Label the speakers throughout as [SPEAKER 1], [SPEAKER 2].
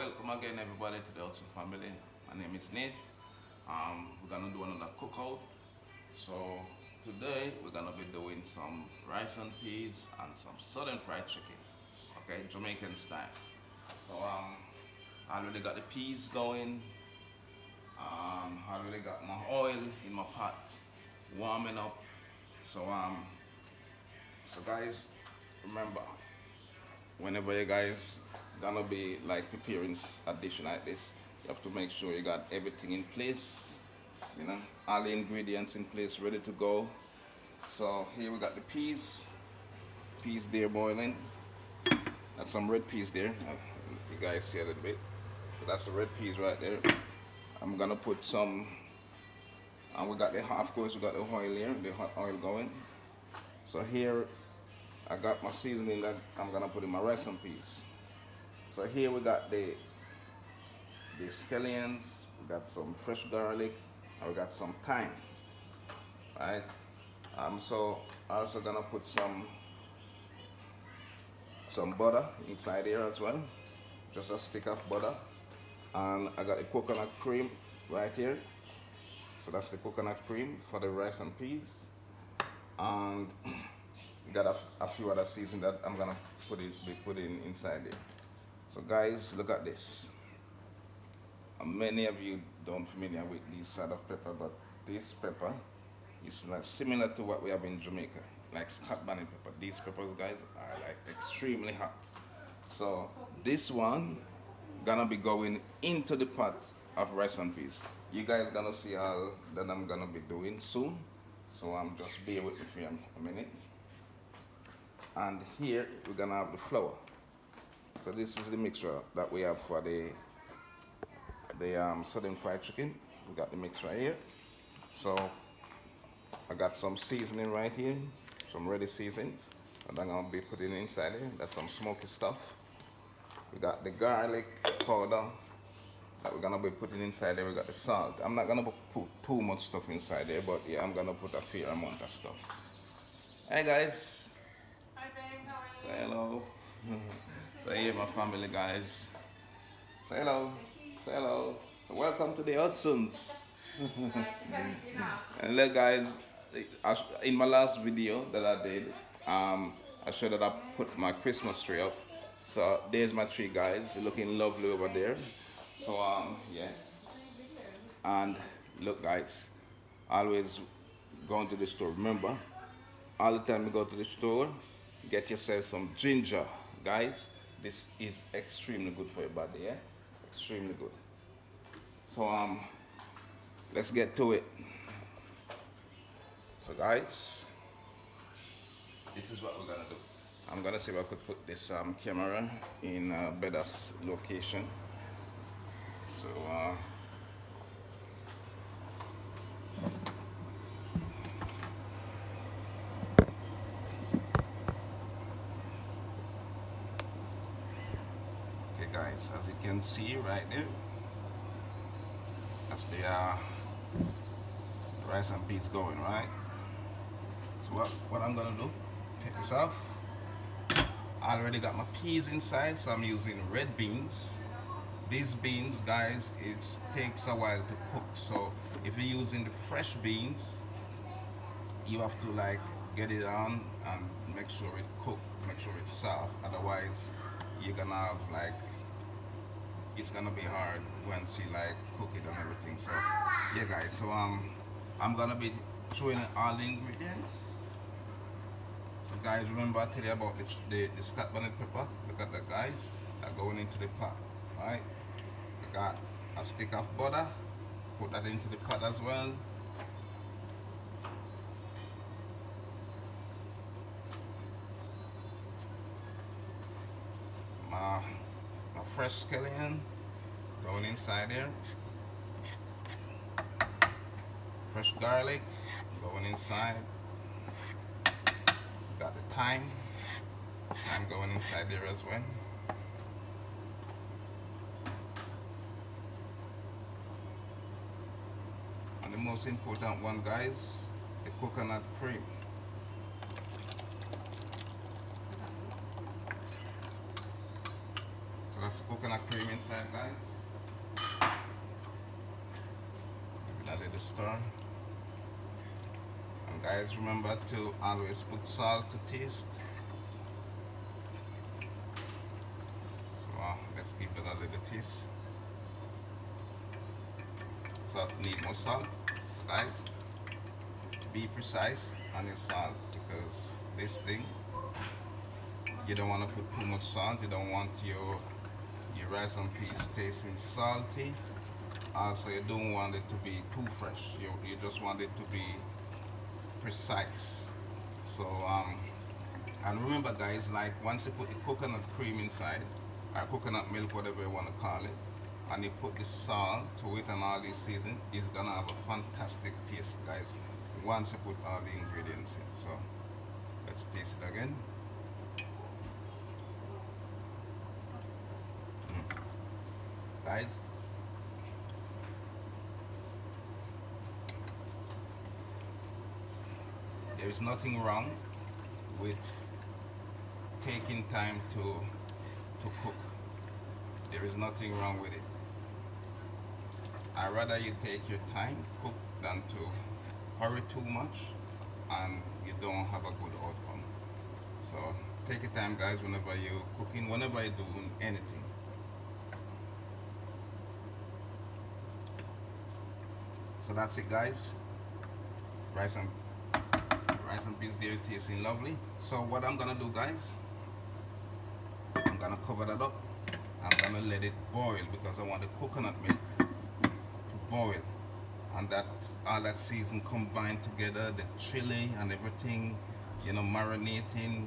[SPEAKER 1] welcome again everybody to the Hudson family. My name is Nate. We're gonna do another cookout. So today we're gonna be doing some rice and peas and some southern fried chicken. Okay, Jamaican style. So I already got the peas going. I already got my oil in my pot warming up. So so guys, remember, whenever you guys gonna be like preparing a dish like this, you have to make sure you got everything in place, you know, all the ingredients in place, ready to go. So here we got the peas there boiling. That's some red peas there. You guys see a little bit. So that's the red peas right there. I'm gonna put some, and we got the, of course we got the oil here, the hot oil going. So here I got my seasoning that I'm gonna put in my rice and peas. So here we got the scallions, we got some fresh garlic, and we got some thyme, right? So I'm also gonna put some butter inside here as well, just a stick of butter, and I got the coconut cream right here. So that's the coconut cream for the rice and peas, and we got a few other seasonings that I'm gonna be putting inside there. So guys, look at this. Many of you don't familiar with this side of pepper, but this pepper is like similar to what we have in Jamaica, like hot bunny pepper. These peppers, guys, are like extremely hot. So this one gonna be going into the pot of rice and peas. You guys gonna see all that I'm gonna be doing soon. So just bear with me for a minute. And here we're gonna have the flour. So this is the mixture that we have for the southern fried chicken. We got the mix right here. So I got some seasoning right here, some ready seasonings, and I'm gonna be putting inside here. That's some smoky stuff. We got the garlic powder that we're gonna be putting inside there. We got the salt. I'm not gonna put too much stuff inside there, but yeah, I'm gonna put a fair amount of stuff. Hey guys.
[SPEAKER 2] Hi babe, how are you?
[SPEAKER 1] Say hello. So here my family, guys. Say hello. Say hello. Welcome to the Hudsons. And look guys, in my last video that I did, I showed that I put my Christmas tree up. So there's my tree, guys, looking lovely over there. So yeah. And look guys, always going to the store. Remember, all the time you go to the store, get yourself some ginger, guys. This is extremely good for your body, yeah? Extremely good. So let's get to it. So guys, this is what we're gonna do. I'm gonna see if I could put this camera in a better location. So okay guys, as you can see right there, that's the rice and peas going, right? So what I'm gonna do, take this off. I already got my peas inside, so I'm using red beans. These beans, guys, it takes a while to cook. So if you're using the fresh beans, you have to like get it on and make sure it cooked, make sure it's soft. Otherwise, you're gonna have like, it's gonna be hard once you like cook it and everything. So yeah guys, so I'm gonna be throwing all the ingredients. So guys, remember I tell you about the Scotch bonnet pepper. Look at that guys, they're going into the pot, right? I got a stick of butter, put that into the pot as well. My fresh scallion going inside there. Fresh garlic going inside. Got the thyme going inside there as well. And the most important one, guys, the coconut cream. So that's coconut cream inside, guys. Give it a little stir. And guys, remember to always put salt to taste. So let's give it a little taste. So need more salt. So guys, be precise on your salt, because this thing, you don't want to put too much salt. You don't want your rice and peas tasting salty. Also, you don't want it to be too fresh. You just want it to be precise. So and remember, guys, like once you put the coconut cream inside, or coconut milk, whatever you want to call it, and you put the salt to it and all this season, it's gonna have a fantastic taste, guys, once you put all the ingredients in. So let's taste it again. Guys, there is nothing wrong with taking time to cook. There is nothing wrong with it. I'd rather you take your time, cook, than to hurry too much and you don't have a good outcome. So take your time, guys, whenever you're cooking, whenever you're doing anything. So that's it, guys. Rice and peas there tasting lovely. So what I'm gonna do, guys, I'm gonna cover that up. I'm gonna let it boil because I want the coconut milk to boil, and that all that season combined together, the chili and everything, you know, marinating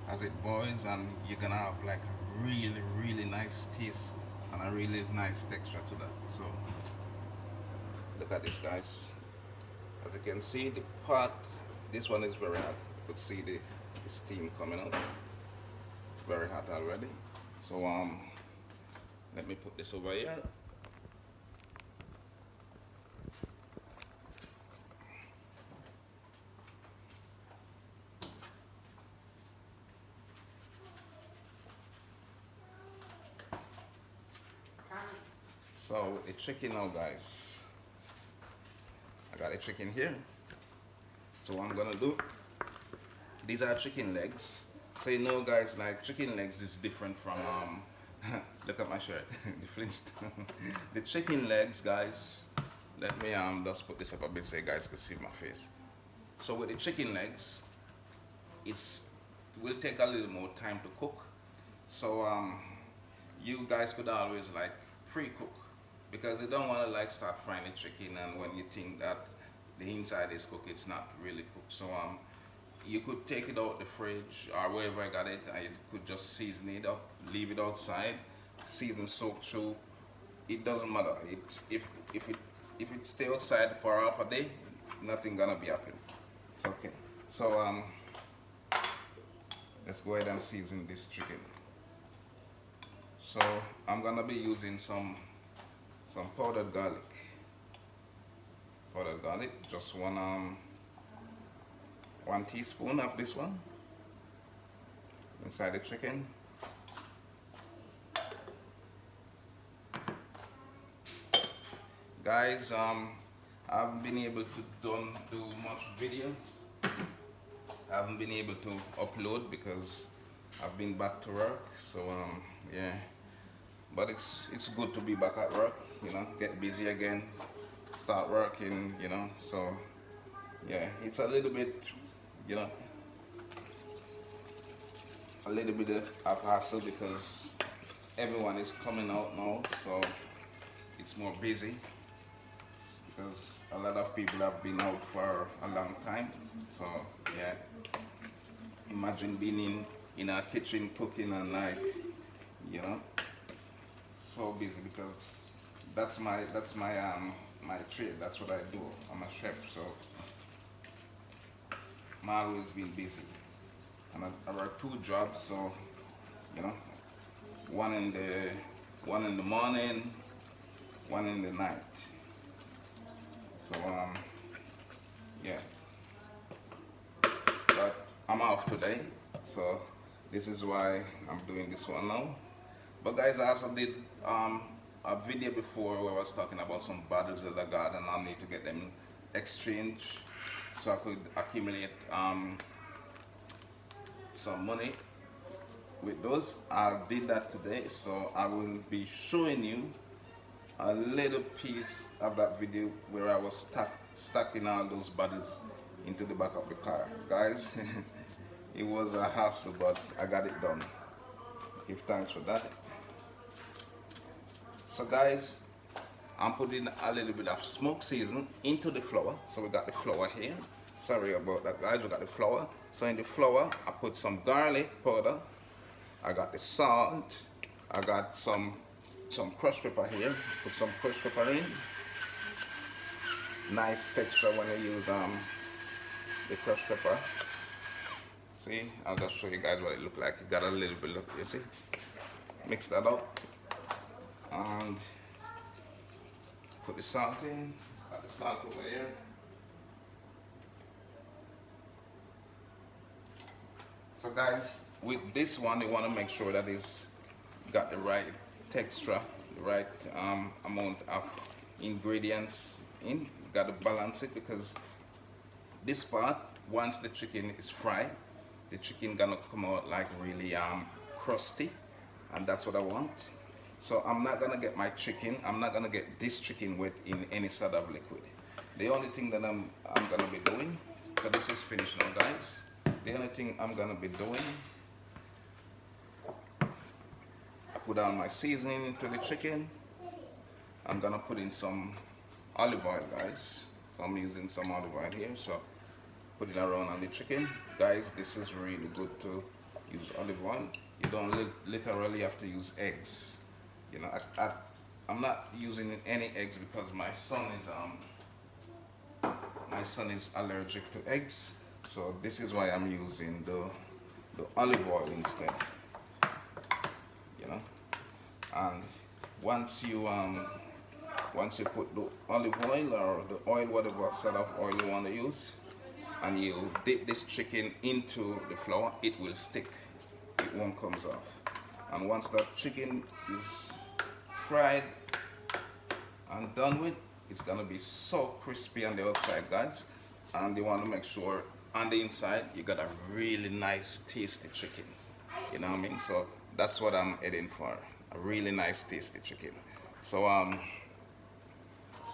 [SPEAKER 1] as it boils, and you're gonna have like a really nice taste and a really nice texture to that. So look at this, guys. As you can see, the pot, this one is very hot. You could see the steam coming out. It's very hot already. So let me put this over here. So the chicken now, guys. I got a chicken here. So what I'm gonna do, these are chicken legs. So you know, guys, like chicken legs is different from look at my shirt, the Flintstone. The chicken legs, guys, let me just put this up a bit so you guys can see my face. So with the chicken legs, it will take a little more time to cook. So you guys could always like pre-cook, because you don't want to like start frying the chicken and when you think that the inside is cooked, it's not really cooked. So you could take it out the fridge or wherever I got it, and you could just season it up, leave it outside, season soak through. It doesn't matter. If it stay outside for half a day, nothing gonna be happening. It's okay. So let's go ahead and season this chicken. So I'm gonna be using some powdered garlic. Powdered garlic, just one teaspoon of this one inside the chicken. Guys, I haven't been able to do much video. I haven't been able to upload because I've been back to work. So yeah, but it's good to be back at work, you know, get busy again, start working, you know. So yeah, it's a little bit, you know, a little bit of hassle because everyone is coming out now, so it's more busy because a lot of people have been out for a long time. So yeah, imagine being in a kitchen cooking and like, you know, so busy, because that's my my trade. That's what I do. I'm a chef, so I'm always been busy, and I work 2 jobs. So you know, one in the morning, one in the night. So yeah, but I'm off today, so this is why I'm doing this one now. But guys, I also did a video before where I was talking about some bottles that I got, and I need to get them exchanged so I could accumulate some money with those. I did that today, so I will be showing you a little piece of that video where I was stacking all those bottles into the back of the car. Guys, it was a hassle, but I got it done. Give thanks for that. So guys, I'm putting a little bit of smoke season into the flour. So we got the flour here. Sorry about that, guys. We got the flour. So in the flour, I put some garlic powder. I got the salt. I got some crushed pepper here. Put some crushed pepper in. Nice texture when you use the crushed pepper. See, I'll just show you guys what it look like. It got a little bit, look, you see. Mix that up. And put the salt in. Got the salt over here. So guys, with this one, you want to make sure that it's got the right texture, the right amount of ingredients in. You got to balance it, because this part, once the chicken is fried, the chicken gonna come out like really crusty, and that's what I want. So I'm not gonna get my chicken, I'm not gonna get this chicken wet in any sort of liquid. The only thing that I'm gonna be doing, so this is finished now, guys. The only thing I'm gonna be doing, I put on my seasoning into the chicken. I'm gonna put in some olive oil, guys. So I'm using some olive oil here. So put it around on the chicken. Guys, this is really good to use olive oil. You don't literally have to use eggs. You know, I'm not using any eggs because my son is allergic to eggs. So this is why I'm using the olive oil instead. You know, and once you put the olive oil or the oil, whatever sort of oil you want to use, and you dip this chicken into the flour, it will stick. It won't come off. And once that chicken is fried and done with, it's gonna be so crispy on the outside, guys. And you want to make sure on the inside you got a really nice tasty chicken. You know what I mean? So that's what I'm heading for, a really nice tasty chicken. So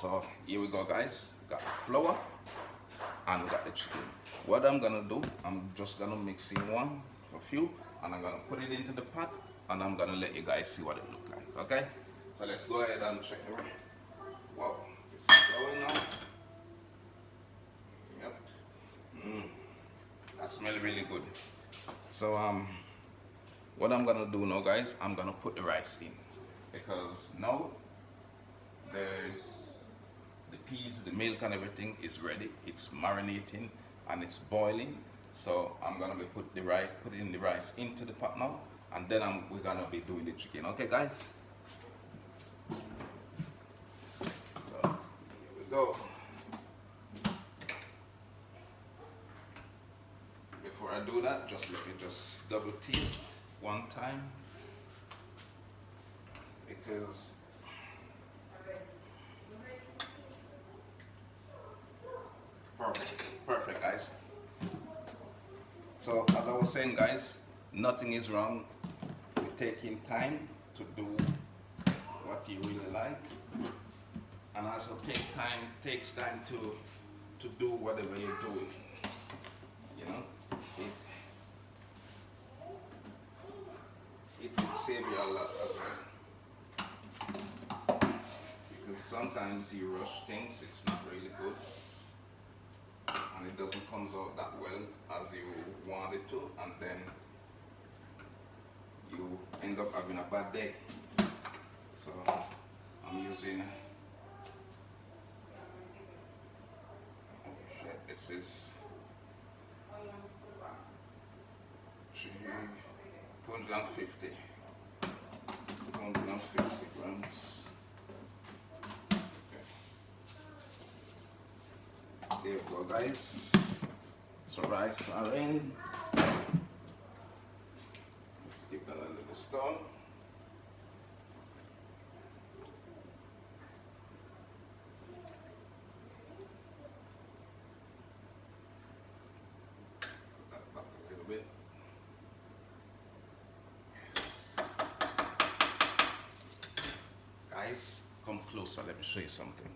[SPEAKER 1] so here we go, guys. Got the flour and we got the chicken. What I'm gonna do, I'm just gonna mix in a few, and I'm gonna put it into the pot, and I'm gonna let you guys see what it look like. Okay, so let's go ahead and check the rate. Wow, this is going now. Yep. That smells really good. So what I'm gonna do now, guys, I'm gonna put the rice in, because now the peas, the milk and everything is ready. It's marinating and it's boiling. So I'm gonna be putting the rice into the pot now, and then we're gonna be doing the chicken. Okay, guys. So here we go. Before I do that, just let me just double taste one time, because perfect, guys. So as I was saying, guys, nothing is wrong with taking time to do what you really like, and also takes time to do whatever you're doing. You know, it will save you a lot as well, because sometimes you rush things, it's not really good, and it doesn't come out that well as you want it to, and then you end up having a bad day. So I'm using, this is 250 grams. Okay. There you go, guys. So rice are in. Let's give that a little stir. rice. Come closer, let me show you something.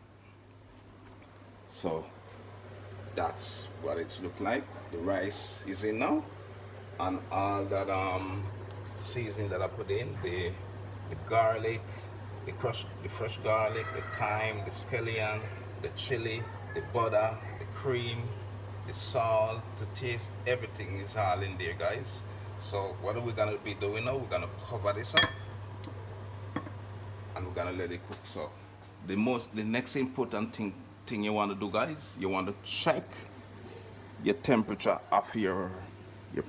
[SPEAKER 1] So that's what it's look like. The rice is in now, and all that seasoning that I put in, the garlic, the fresh garlic, the thyme, the scallion, the chili, the butter, the cream, the salt to taste, everything is all in there, guys. So what are we gonna be doing now? We're gonna cover this up and we're gonna let it cook. So the next important thing you want to do, guys, you want to check your temperature of your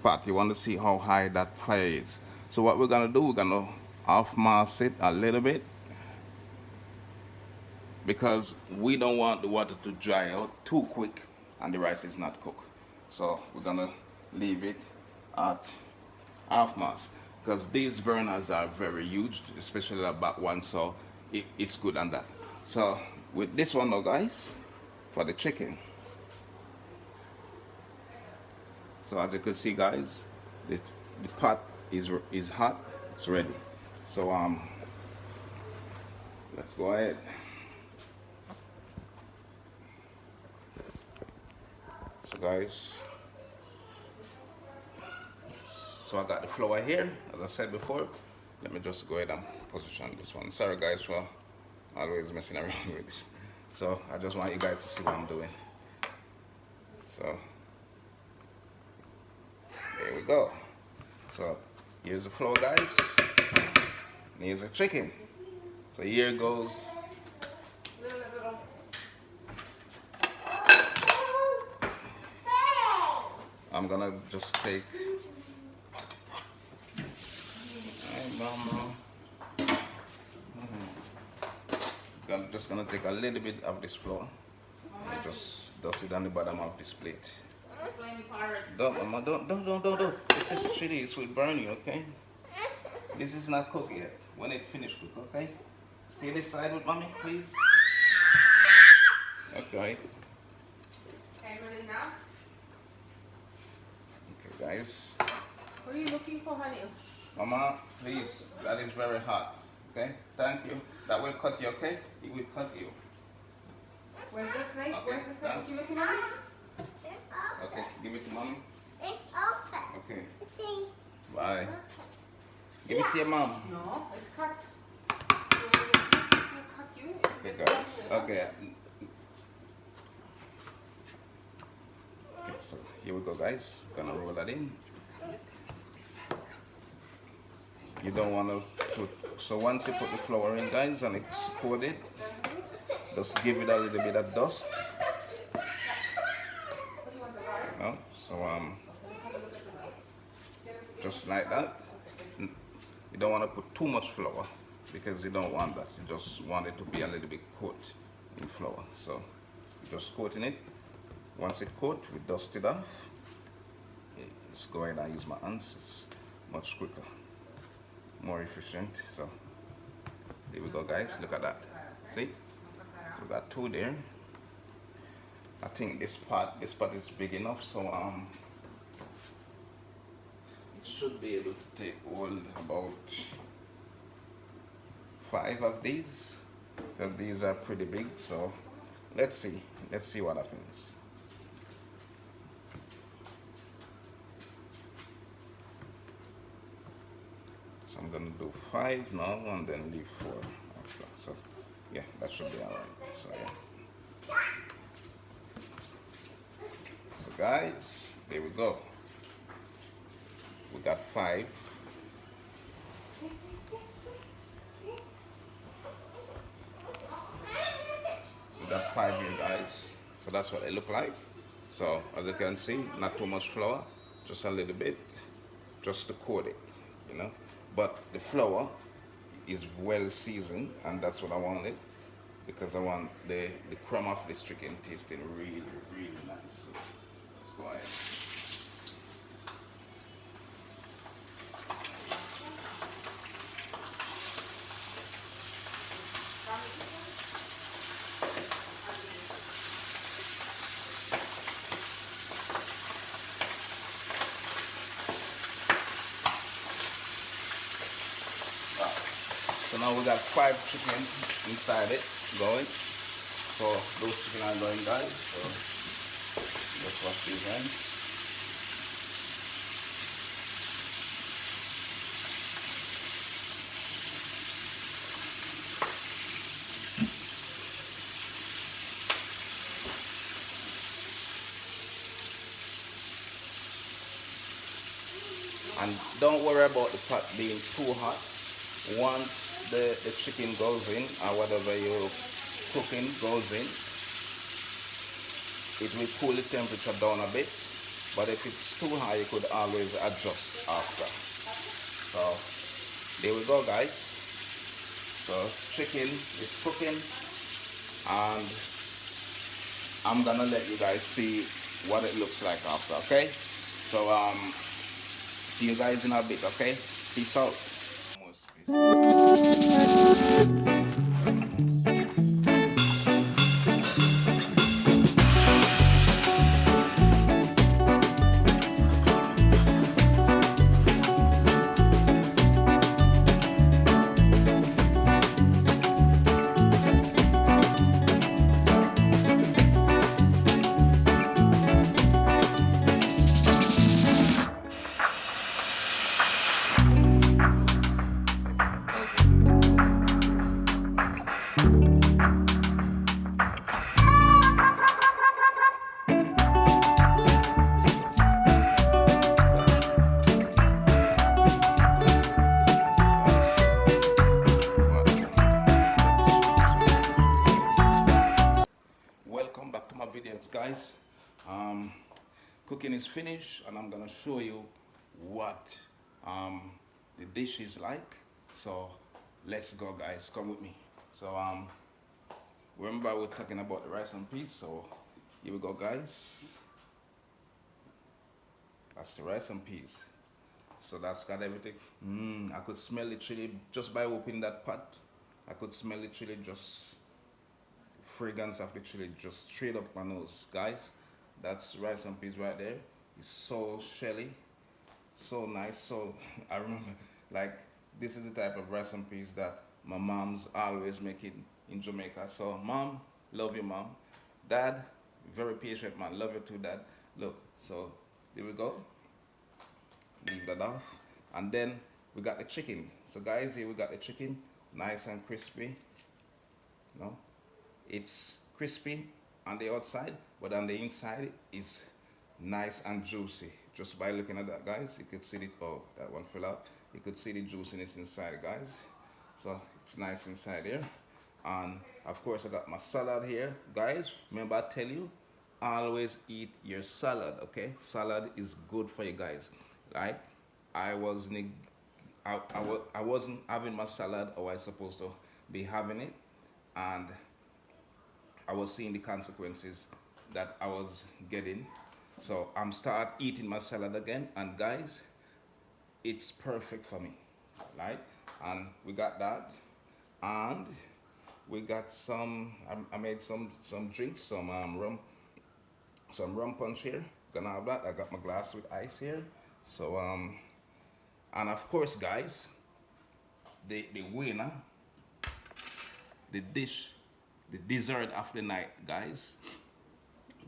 [SPEAKER 1] pot. You want to see how high that fire is. So what we're gonna do, we're gonna off mask it a little bit, because we don't want the water to dry out too quick and the rice is not cooked. So we're gonna leave it at half mass, because these burners are very huge, especially the back one, so it's good on that. So with this one now, guys, for the chicken, so as you can see, guys, the pot is hot, it's ready. So let's go ahead. So guys, so I got the flour here, as I said before. Let me just go ahead and position this one. Sorry guys for always messing around with this. So I just want you guys to see what I'm doing. So there we go. So here's the flour, guys, and here's the chicken. So here goes. I'm gonna just take, I'm just gonna take a little bit of this flour and just dust it on the bottom of this plate. Don't, Mama, don't. This is chili, it will burn you, okay? This is not cooked yet. When it finishes cook, okay? Stay this side with mommy, please. Okay.
[SPEAKER 2] Okay, ready now?
[SPEAKER 1] Okay, guys.
[SPEAKER 2] What are you looking for, honey?
[SPEAKER 1] Mama, please, that is very hot. Okay, thank you. That will cut you, okay? It will cut you.
[SPEAKER 2] Where's the snake?
[SPEAKER 1] Okay,
[SPEAKER 2] Where's the snake?
[SPEAKER 1] thanks.
[SPEAKER 2] You looking at me?
[SPEAKER 1] Okay, give it to mommy.
[SPEAKER 3] It's open.
[SPEAKER 1] Okay,
[SPEAKER 3] See?
[SPEAKER 1] bye. Give it to your mom.
[SPEAKER 2] No, it's cut. It's gonna cut you.
[SPEAKER 1] Okay, guys. Okay. Okay, so here we go, guys. Gonna roll that in. You don't want to put, so once you put the flour in, guys, and it's coated, just give it a little bit of dust. No? So just like that. You don't want to put too much flour, because you don't want that. You just want it to be a little bit coated in flour. So just coating it. Once it coat, we dust it off. Let's go ahead and use my hands. It's much quicker, more efficient. So there we go, guys. Look at that. See? So we got two there. I think this pot is big enough, so it should be able to take hold about 5 of these, because these are pretty big. So let's see what happens. So I'm gonna do 5 now and then leave 4 after. So yeah, that should be alright. So yeah. So guys, there we go. We got 5. We got 5 here, guys. So that's what they look like. So as you can see, not too much flour, just a little bit, just to coat it, you know. But the flour is well seasoned, and that's what I wanted, because I want the crumb of this chicken tasting really, really nice. So let's go ahead. So now we got 5 chicken inside it going. So those chicken are going, guys. So let's wash these hands. And don't worry about the pot being too hot. Once the chicken goes in, or whatever you're cooking goes in, it will cool the temperature down a bit. But if it's too high, you could always adjust after. So there we go, guys. So chicken is cooking, and I'm gonna let you guys see what it looks like after. Okay, so see you guys in a bit. Okay, peace out. Welcome back to my videos, guys. Cooking is finished, and I'm gonna show you what the dish is like. So let's go, guys. Come with me. So remember we're talking about the rice and peas. So here we go, guys. That's the rice and peas. So that's got everything. I could smell the chili just by opening that pot. I could smell the chili, just fragrance of the chili just straight up my nose, guys. That's rice and peas right there. It's so shelly, so nice. So I remember, like, this is the type of rice and peas that my mom's always making in Jamaica. So mom, love you, mom. Dad, very patient man, love you too, dad. Look, so there we go. Leave that off, and then we got the chicken. So guys, here we got the chicken, nice and crispy. No, it's crispy on the outside, but on the inside is nice and juicy. Just by looking at that, guys, you could see it. Oh, that one fell out. You could see the juiciness inside, guys. So it's nice inside here. And of course I got my salad here, guys. Remember I tell you, always eat your salad. Okay, salad is good for you guys. Right, I wasn't having my salad how I supposed to be having it, and I was seeing the consequences that I was getting. So I'm start eating my salad again, and guys, it's perfect for me, right? And we got that, and we got some. I made some drinks, some rum punch here. Gonna have that. I got my glass with ice here. So and of course, guys, the winner, the dish, the dessert of the night, guys.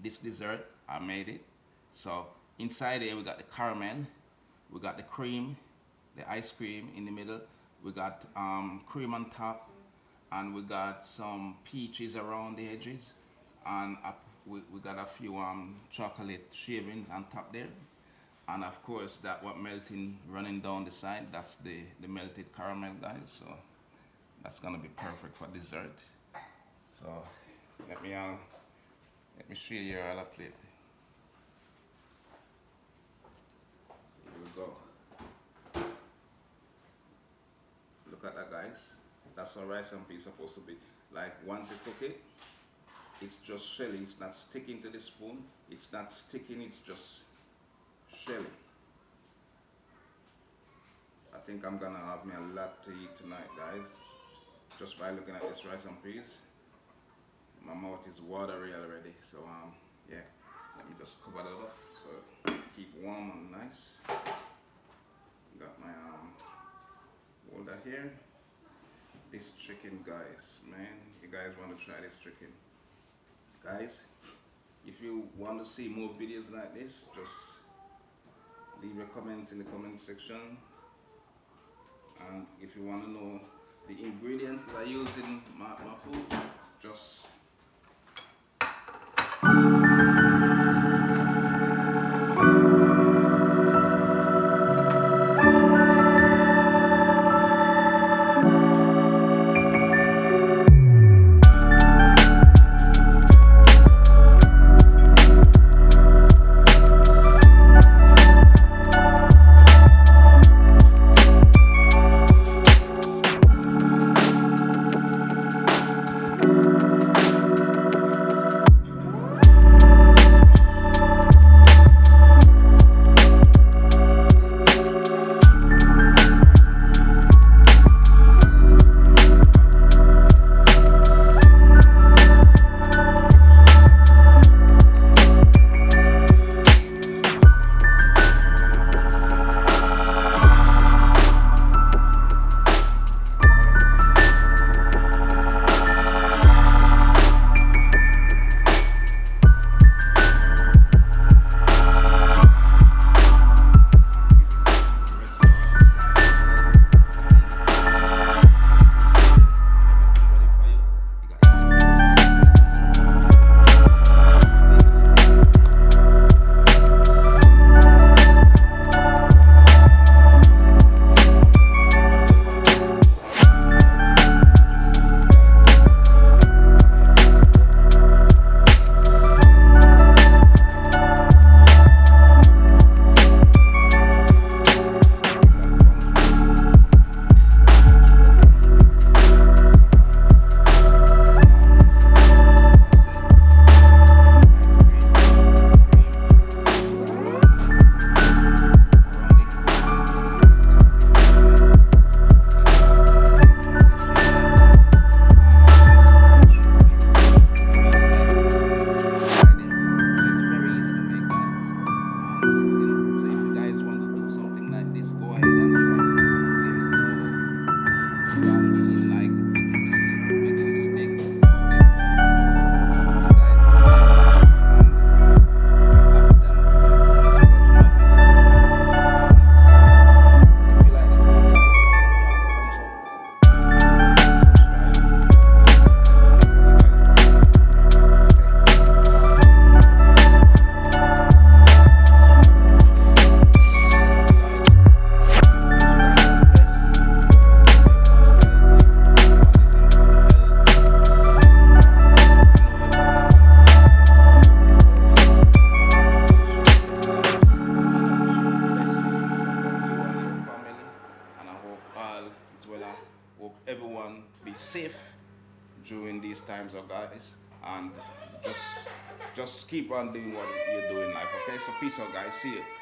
[SPEAKER 1] This dessert, I made it. So inside here we got the caramel, we got the cream, the ice cream in the middle, we got cream on top, and we got some peaches around the edges, and we got a few chocolate shavings on top there, and of course that what melting running down the side, that's the melted caramel, guys. So that's gonna be perfect for dessert. So let me show you here all a plate. Here we go. Look at that, guys. That's how rice and peas supposed to be. Like once you cook it, it's just shelly. It's not sticking to the spoon. It's not sticking. It's just shelly. I think I'm gonna have me a lot to eat tonight, guys. Just by looking at this rice and peas, my mouth is watery already. So yeah, let me just cover that up so keep warm and nice. Got my holder here. this chicken, guys. Man, you guys want to try this chicken, guys? If you want to see more videos like this, just leave your comments in the comment section. And if you want to know the ingredients that I use in my food, just hope everyone be safe during these times, guys, and just keep on doing what you're doing in life. Okay, so peace out, guys. See you.